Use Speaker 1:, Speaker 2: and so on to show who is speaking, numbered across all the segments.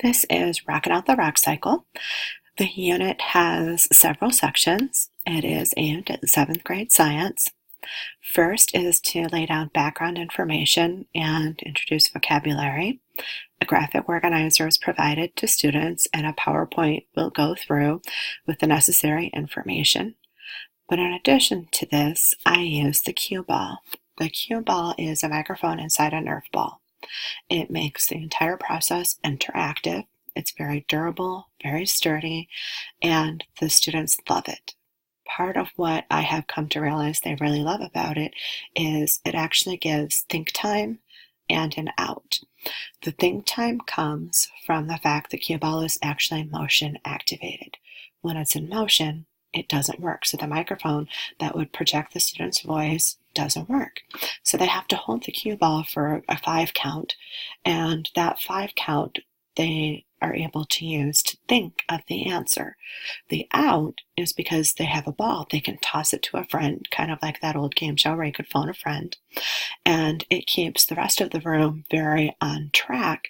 Speaker 1: This is Rocking Out the Rock Cycle. The unit has several sections. It is aimed at 7th grade science. First is to lay down background information and introduce vocabulary. A graphic organizer is provided to students, and a PowerPoint will go through with the necessary information. But in addition to this, I use the cue ball. The cue ball is a microphone inside a Nerf ball. It makes the entire process interactive. It's very durable, very sturdy, and the students love it. Part of what I have come to realize they really love about it is it actually gives think time and an out. The think time comes from the fact that cue ball is actually motion activated. When it's in motion, it doesn't work. So the microphone that would project the student's voice doesn't work. So they have to hold the cue ball for a 5 count, and that 5 count they are able to use to think of the answer. The out is because they have a ball. They can toss it to a friend, kind of like that old game show where you could phone a friend. And it keeps the rest of the room very on track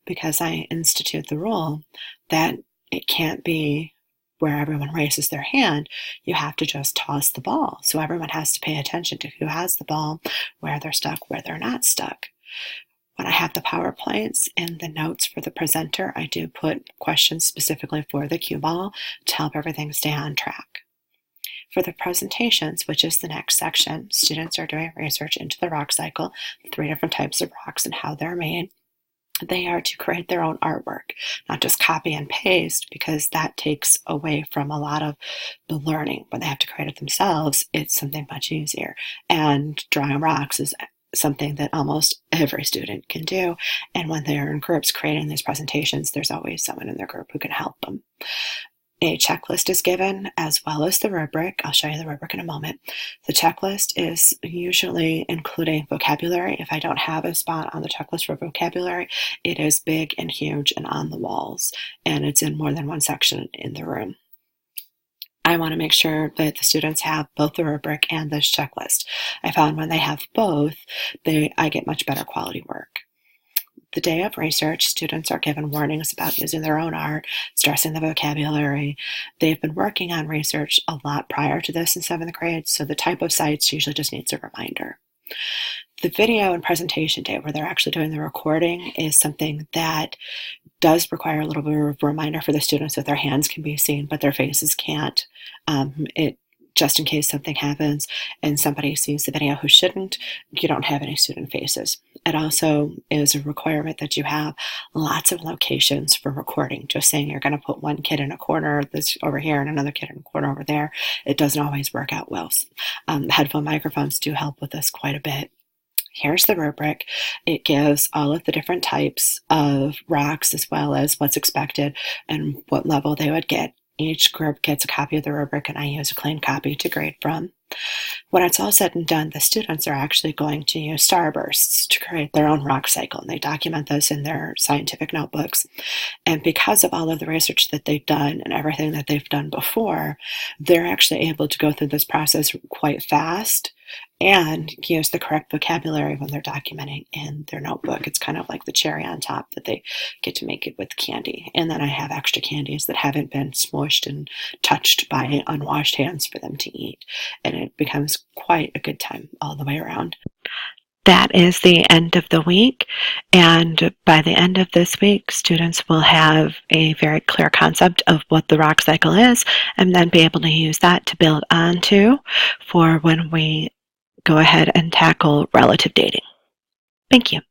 Speaker 1: because I institute the rule that it can't be where everyone raises their hand. You have to just toss the ball. So everyone has to pay attention to who has the ball, where they're stuck, where they're not stuck. When I have the PowerPoints and the notes for the presenter, I do put questions specifically for the cue ball to help everything stay on track. For the presentations, which is the next section, students are doing research into the rock cycle, 3 different types of rocks and how they're made. They are to create their own artwork, not just copy and paste, because that takes away from a lot of the learning. When they have to create it themselves, it's something much easier. And drawing rocks is something that almost every student can do. And when they're in groups creating these presentations, there's always someone in their group who can help them. A checklist is given as well as the rubric. I'll show you the rubric in a moment. The checklist is usually including vocabulary. If I don't have a spot on the checklist for vocabulary, it is big and huge and on the walls, and it's in more than one section in the room. I want to make sure that the students have both the rubric and this checklist. I found when they have both, I get much better quality work. The day of research, students are given warnings about using their own art, stressing the vocabulary. They've been working on research a lot prior to this in 7th grade, so the type of sites usually just needs a reminder. The video and presentation day, where they're actually doing the recording, is something that does require a little bit of a reminder for the students that their hands can be seen, but their faces can't. Just in case something happens and somebody sees the video who shouldn't, you don't have any student faces. It also is a requirement that you have lots of locations for recording. Just saying you're going to put one kid in a corner this over here and another kid in a corner over there, it doesn't always work out well. Headphone microphones do help with this quite a bit. Here's the rubric. It gives all of the different types of rocks as well as what's expected and what level they would get. Each group gets a copy of the rubric, and I use a clean copy to grade from. When it's all said and done, the students are actually going to use starbursts to create their own rock cycle, and they document this in their scientific notebooks. And because of all of the research that they've done and everything that they've done before, they're actually able to go through this process quite fast and use the correct vocabulary when they're documenting in their notebook. It's kind of like the cherry on top that they get to make it with candy. And then I have extra candies that haven't been smushed and touched by unwashed hands for them to eat. And it becomes quite a good time all the way around. That is the end of the week, and by the end of this week, students will have a very clear concept of what the rock cycle is, and then be able to use that to build onto for when we go ahead and tackle relative dating. Thank you.